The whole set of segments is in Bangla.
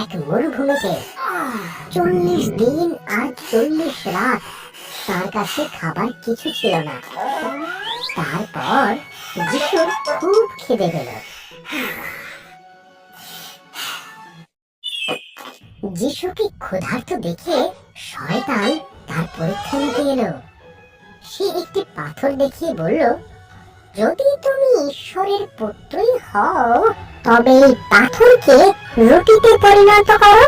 এক মরুভূমিতে 40 দিন আর 40 রাত তার কাছে খাবার কিছু ছিল না। তারপর যিশুর খুব খিদে পেল। যিশুকে ক্ষুধার্ত দেখে শয়তান তার পরীক্ষা নিতে এলো। সে একটি পাথর দেখিয়ে বলল, যদি তুমি ঈশ্বরের পুত্রই হও তবে এই পাথরকে রুটিতে পরিণত করো।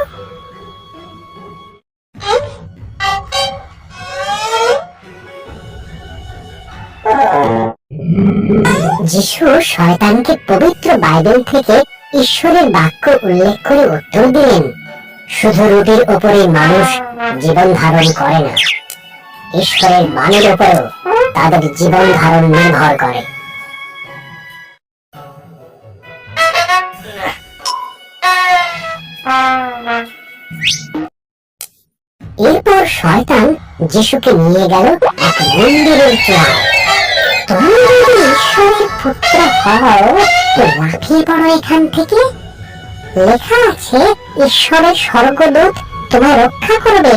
যিশু শয়তানকে পবিত্র বাইবেল থেকে ঈশ্বরের বাক্য উল্লেখ করে উত্তর দিলেন, শুধু রুটির উপরে মানুষ জীবন ধারণ করে না, ঈশ্বরের বাণীর উপরেও তাদের জীবন ধারণ নির্ভর করে। এরপর শয়তান যিশুকে নিয়ে গেল এক মন্দিরের চূড়ায়। তুমি যদি ঈশ্বরের পুত্র হও তো লাফিয়ে পড়ো এখান থেকে। লেখা আছে, ঈশ্বরের স্বর্গদূত তোমায় রক্ষা করবে।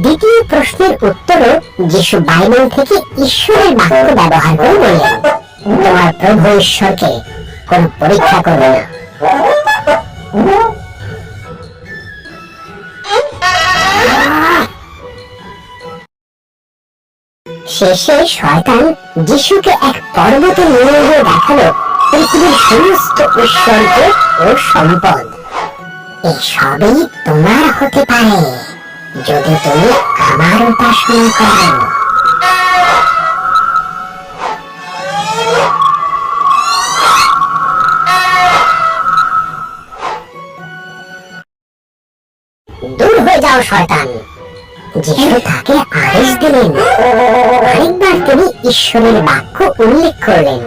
দ্বিতীয় প্রশ্নের উত্তরে যিশু বাইবেল থেকে ঈশ্বরের বাক্য ব্যবহার করে বললেন, তোমার প্রভু ঈশ্বরকে কোন পরীক্ষা করবে না। শেষে শয়তান যিশুকে এক পর্বতে নিয়ে গিয়ে দেখালো পৃথিবীর সমস্ত ঐশ্বর্য ও সম্পদ। এসবই তোমার হতে পারে যদি তুমি আমার উপাসনা করো। দূর হয়ে যাও শয়তান, যিশু তাকে আদেশ দিলেন। আরেকবার তিনি ঈশ্বরের বাক্য উল্লেখ করলেন।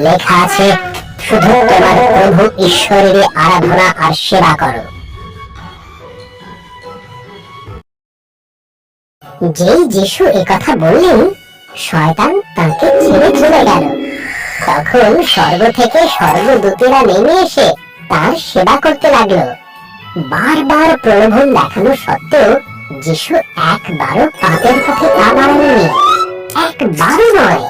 লেখা আছে, শুধু তোমার প্রভু ঈশ্বরের আরাধনা আর সেবা করো। যেই যিশু একথা বললেন, শয়তান তাকে ছেড়ে চলে গেল। তখন স্বর্গ থেকে স্বর্গদূতেরা নেমে এসে তার সেবা করতে লাগলো। বারবার প্রলোভন দেখানো সত্ত্বেও যিশু একবারও পাপের পথে পা বাড়াননি, একবারও নয়।